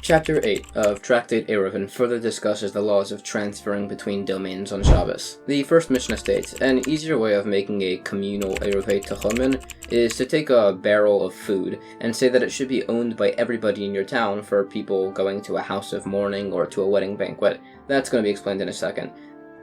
Chapter 8 of Tractate Eruvin further discusses the laws of transferring between domains on Shabbos. The first Mishnah states, an easier way of making a communal Eruvin Techomin is to take a barrel of food and say that it should be owned by everybody in your town for people going to a house of mourning or to a wedding banquet. That's going to be explained in a second.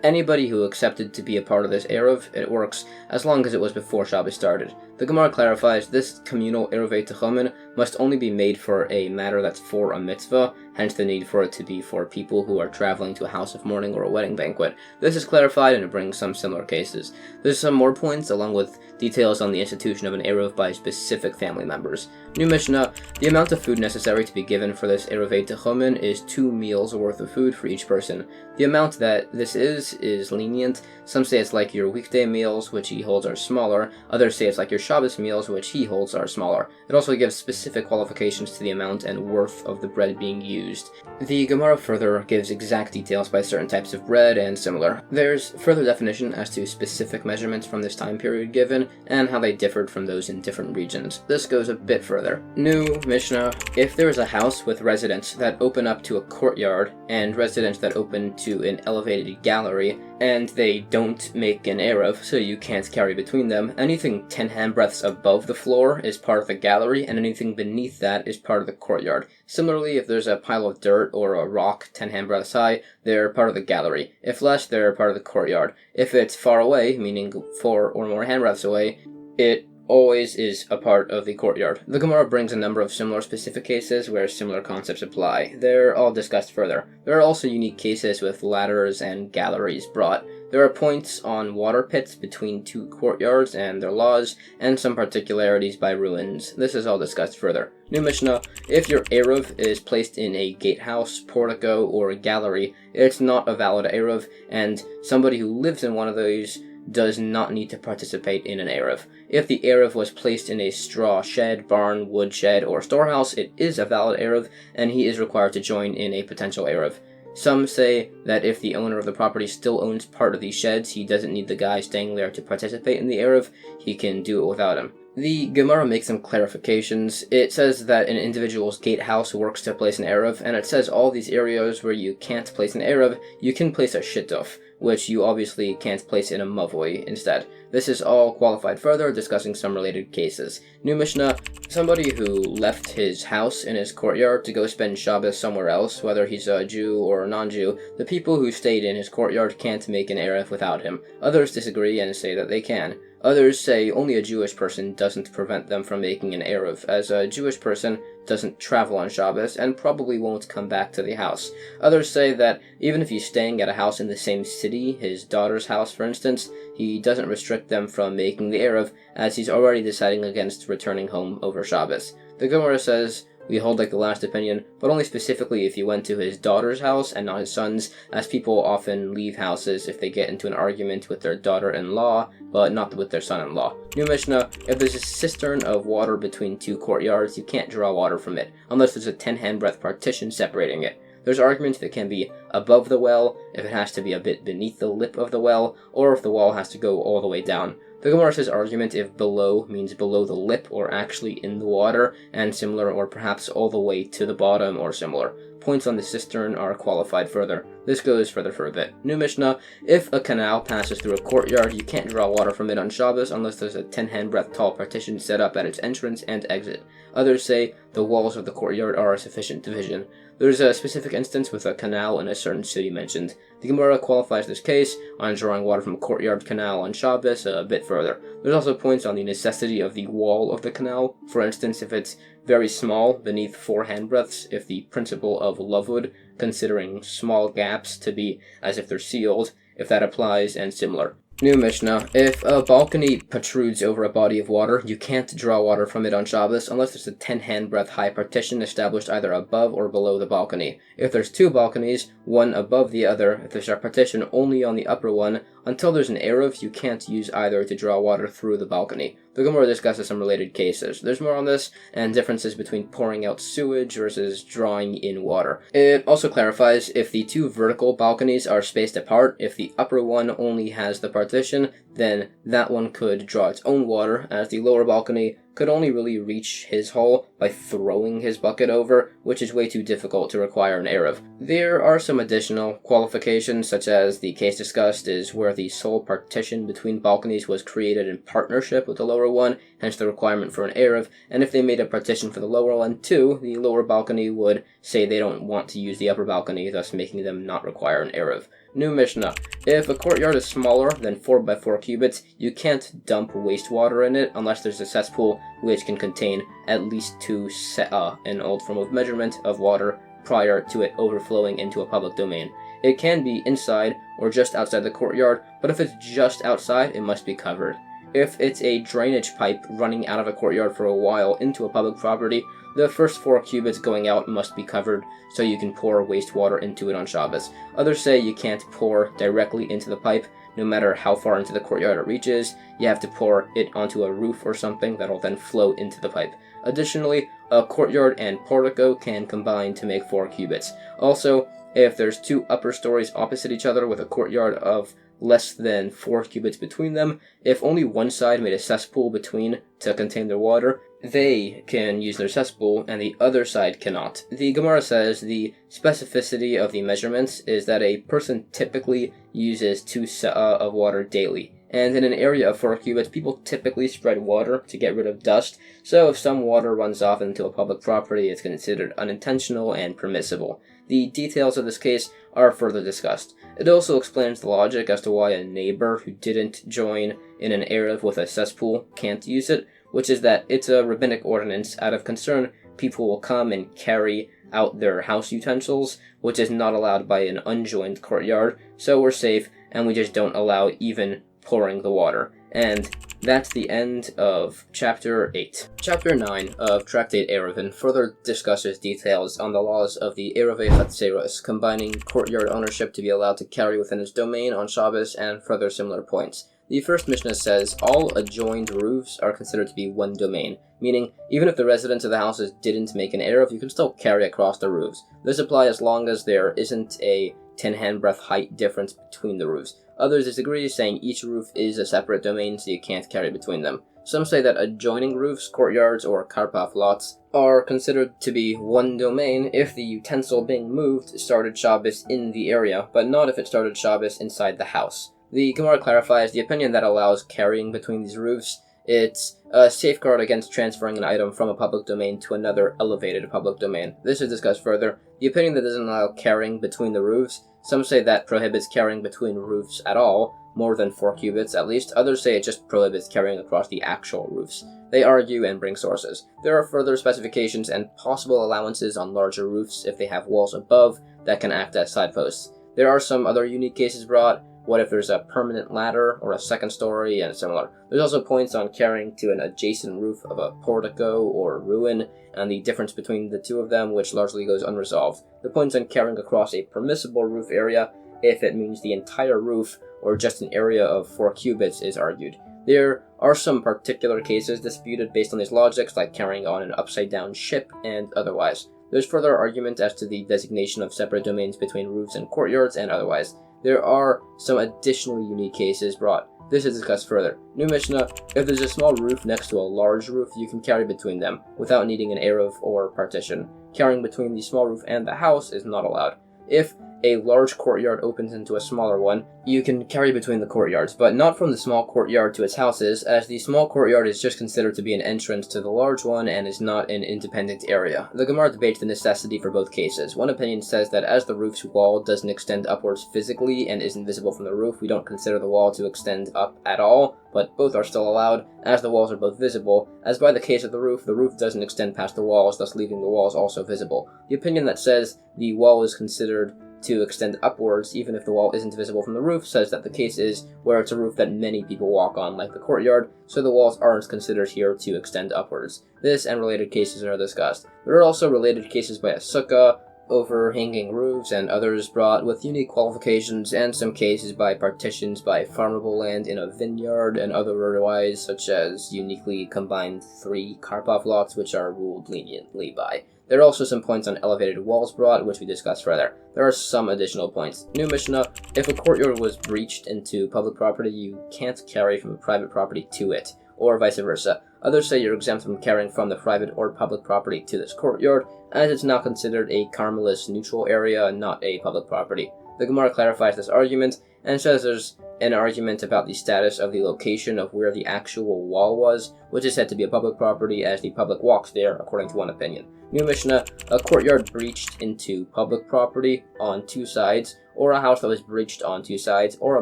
Anybody who accepted to be a part of this Eruv, it works as long as it was before Shabbos started. The Gemara clarifies this communal Eruvin Techomin must only be made for a matter that's for a mitzvah, hence the need for it to be for people who are traveling to a house of mourning or a wedding banquet. This is clarified and it brings some similar cases. There's some more points along with details on the institution of an Eruv by specific family members. New Mishnah, the amount of food necessary to be given for this Eruvin Techomin is 2 meals worth of food for each person. The amount that this is lenient. Some say it's like your weekday meals, which he holds are smaller. Others say it's like your Shabbos meals, which he holds are smaller. It also gives specific qualifications to the amount and worth of the bread being used. The Gemara further gives exact details by certain types of bread and similar. There's further definition as to specific measurements from this time period given, and how they differed from those in different regions. This goes a bit further. New Mishnah, if there is a house with residents that open up to a courtyard, and residents that open to an elevated gallery, and they don't make an Eruv, so you can't carry between them, anything 10 handbreadths above the floor is part of the gallery, and anything beneath that is part of the courtyard. Similarly, if there's a pile of dirt or a rock 10 handbreadths high, they're part of the gallery. If less, they're part of the courtyard. If it's far away, meaning 4 or more handbreadths away, it always is a part of the courtyard. The Gemara brings a number of similar specific cases where similar concepts apply. They're all discussed further. There are also unique cases with ladders and galleries brought. There are points on water pits between 2 courtyards and their laws, and some particularities by ruins. This is all discussed further. New Mishnah, if your Eruv is placed in a gatehouse, portico, or a gallery, it's not a valid Eruv, and somebody who lives in one of those does not need to participate in an Eruv. If the Eruv was placed in a straw shed, barn, wood shed, or storehouse, it is a valid Eruv, and he is required to join in a potential Eruv. Some say that if the owner of the property still owns part of these sheds, he doesn't need the guy staying there to participate in the Eruv, he can do it without him. The Gemara makes some clarifications. It says that an individual's gatehouse works to place an Eruv, and it says all these areas where you can't place an Eruv, you can place a shituf, which you obviously can't place in a mavoi instead. This is all qualified further, discussing some related cases. New Mishnah, somebody who left his house in his courtyard to go spend Shabbos somewhere else, whether he's a Jew or a non-Jew, the people who stayed in his courtyard can't make an Eruv without him. Others disagree and say that they can. Others say only a Jewish person doesn't prevent them from making an Eruv, as a Jewish person doesn't travel on Shabbos and probably won't come back to the house. Others say that even if he's staying at a house in the same city, his daughter's house for instance, he doesn't restrict them from making the Eruv, as he's already deciding against returning home over Shabbos. The Gemara says, we hold like the last opinion, but only specifically if you went to his daughter's house and not his son's, as people often leave houses if they get into an argument with their daughter-in-law, but not with their son-in-law. New Mishnah, if there's a cistern of water between 2 courtyards, you can't draw water from it, unless there's a 10 handbreadth partition separating it. There's arguments that can be above the well, if it has to be a bit beneath the lip of the well, or if the wall has to go all the way down. The Gemara says argument if below means below the lip or actually in the water, and similar, or perhaps all the way to the bottom or similar. Points on the cistern are qualified further. This goes further for a bit. New Mishnah, if a canal passes through a courtyard, you can't draw water from it on Shabbos unless there's a 10 handbreadth tall partition set up at its entrance and exit. Others say the walls of the courtyard are a sufficient division. There's a specific instance with a canal in a certain city mentioned. The Gemara qualifies this case on drawing water from a courtyard canal on Shabbos a bit further. There's also points on the necessity of the wall of the canal. For instance, if it's very small, beneath 4 handbreadths, if the principle of Lovewood, considering small gaps to be as if they're sealed, if that applies, and similar. New Mishnah, if a balcony protrudes over a body of water, you can't draw water from it on Shabbos unless there's a 10 handbreadth high partition established either above or below the balcony. If there's 2 balconies, one above the other, if there's a partition only on the upper one, until there's an Eruv, you can't use either to draw water through the balcony. The Gemara discusses some related cases. There's more on this, and differences between pouring out sewage versus drawing in water. It also clarifies if the 2 vertical balconies are spaced apart, if the upper one only has the partition, then that one could draw its own water, as the lower balcony could only really reach his hole by throwing his bucket over, which is way too difficult to require an Eruv. There are some additional qualifications, such as the case discussed is where the sole partition between balconies was created in partnership with the lower one, hence the requirement for an Eruv, and if they made a partition for the lower one too, the lower balcony would say they don't want to use the upper balcony, thus making them not require an Eruv. New Mishnah. If a courtyard is smaller than 4 by 4 cubits, you can't dump wastewater in it unless there's a cesspool which can contain at least 2 se'ah, an old form of measurement of water, prior to it overflowing into a public domain. It can be inside or just outside the courtyard, but if it's just outside, it must be covered. If it's a drainage pipe running out of a courtyard for a while into a public property, the first 4 cubits going out must be covered so you can pour wastewater into it on Shabbos. Others say you can't pour directly into the pipe, no matter how far into the courtyard it reaches. You have to pour it onto a roof or something that'll then flow into the pipe. Additionally, a courtyard and portico can combine to make 4 cubits. Also, if there's 2 upper stories opposite each other with a courtyard of less than 4 cubits between them, if only one side made a cesspool between to contain their water, they can use their cesspool and the other side cannot. The Gemara says the specificity of the measurements is that a person typically uses 2 se'ah of water daily. And in an area of 4 cubits, people typically spread water to get rid of dust, so if some water runs off into a public property, it's considered unintentional and permissible. The details of this case are further discussed. It also explains the logic as to why a neighbor who didn't join in an Eruv with a cesspool can't use it, which is that it's a rabbinic ordinance. Out of concern, people will come and carry out their house utensils, which is not allowed by an unjoined courtyard, so we're safe, and we just don't allow even pouring the water. And that's the end of Chapter 8. Chapter 9 of Tractate Eruvin further discusses details on the laws of the Eruvei Chatzeros, combining courtyard ownership to be allowed to carry within its domain on Shabbos and further similar points. The first Mishnah says all adjoined roofs are considered to be one domain, meaning even if the residents of the houses didn't make an Eruv, you can still carry across the roofs. This applies as long as there isn't a 10 handbreadth height difference between the roofs. Others disagree, saying each roof is a separate domain, so you can't carry between them. Some say that adjoining roofs, courtyards, or karpaf lots are considered to be one domain if the utensil being moved started Shabbos in the area, but not if it started Shabbos inside the house. The Gemara clarifies the opinion that allows carrying between these roofs. It's a safeguard against transferring an item from a public domain to another elevated public domain. This is discussed further. The opinion that doesn't allow carrying between the roofs, some say that prohibits carrying between roofs at all, more than 4 cubits at least. Others say it just prohibits carrying across the actual roofs. They argue and bring sources. There are further specifications and possible allowances on larger roofs if they have walls above that can act as side posts. There are some other unique cases brought. What if there's a permanent ladder or a second story and similar? There's also points on carrying to an adjacent roof of a portico or ruin, and the difference between the two of them, which largely goes unresolved. The points on carrying across a permissible roof area, if it means the entire roof or just an area of 4 cubits, is argued. There are some particular cases disputed based on these logics, like carrying on an upside-down ship and otherwise. There's further argument as to the designation of separate domains between roofs and courtyards and otherwise. There are some additionally unique cases brought. This is discussed further. New Mishnah, if there's a small roof next to a large roof, you can carry between them without needing an Eruv or partition. Carrying between the small roof and the house is not allowed. If a large courtyard opens into a smaller one, you can carry between the courtyards, but not from the small courtyard to its houses, as the small courtyard is just considered to be an entrance to the large one and is not an independent area. The Gemara debates the necessity for both cases. One opinion says that as the roof's wall doesn't extend upwards physically and isn't visible from the roof, we don't consider the wall to extend up at all, but both are still allowed, as the walls are both visible, as by the case of the roof doesn't extend past the walls, thus leaving the walls also visible. The opinion that says the wall is considered to extend upwards even if the wall isn't visible from the roof says that the case is where it's a roof that many people walk on, like the courtyard, so the walls aren't considered here to extend upwards. This and related cases are discussed. There are also related cases by a sukkah, overhanging roofs, and others brought with unique qualifications, and some cases by partitions by farmable land in a vineyard and otherwise, such as uniquely combined 3 karpov lots, which are ruled leniently by. There are also some points on elevated walls brought, which we discussed further. There are some additional points. New Mishnah, if a courtyard was breached into public property, you can't carry from a private property to it. or vice versa. Others say you're exempt from carrying from the private or public property to this courtyard, as it's now considered a Carmelist neutral area, not a public property. The Gemara clarifies this argument and says there's an argument about the status of the location of where the actual wall was, which is said to be a public property as the public walks there, according to one opinion. New Mishnah, a courtyard breached into public property on two sides, or a house that was breached on two sides, or a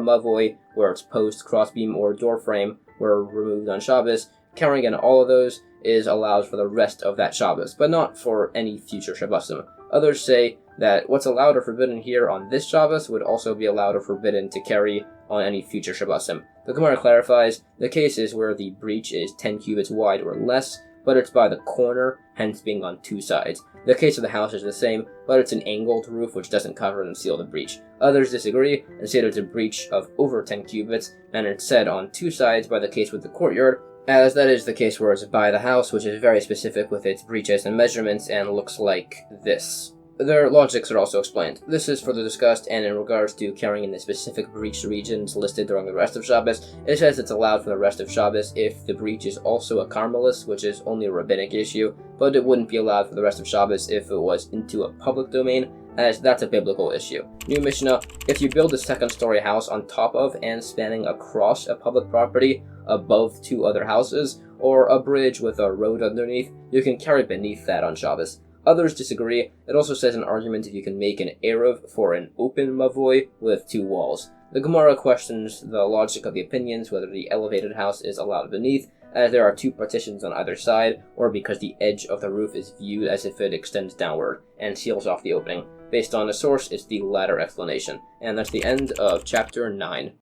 mavoi where its post, crossbeam, or door frame were removed on Shabbos. Carrying in all of those is allowed for the rest of that Shabbos, but not for any future Shabbosim. Others say that what's allowed or forbidden here on this Shabbos would also be allowed or forbidden to carry on any future Shabbosim. The Gemara clarifies the case is where the breach is 10 cubits wide or less, but it's by the corner, hence being on two sides. The case of the house is the same, but it's an angled roof which doesn't cover and seal the breach. Others disagree and say there's a breach of over 10 cubits, and it's said on two sides by the case with the courtyard, as that is the case where it's by the house, which is very specific with its breaches and measurements and looks like this. Their logics are also explained. This is further discussed, and in regards to carrying in the specific breached regions listed during the rest of Shabbos, it says it's allowed for the rest of Shabbos if the breach is also a Carmelist, which is only a rabbinic issue, but it wouldn't be allowed for the rest of Shabbos if it was into a public domain, as that's a biblical issue. New Mishnah, if you build a second-story house on top of and spanning across a public property above two other houses, or a bridge with a road underneath, you can carry beneath that on Shabbos. Others disagree. It also says an argument if you can make an Eruv for an open mavoi with two walls. The Gemara questions the logic of the opinions whether the elevated house is allowed beneath, as there are two partitions on either side, or because the edge of the roof is viewed as if it extends downward and seals off the opening. Based on the source, it's the latter explanation. And that's the end of chapter 9.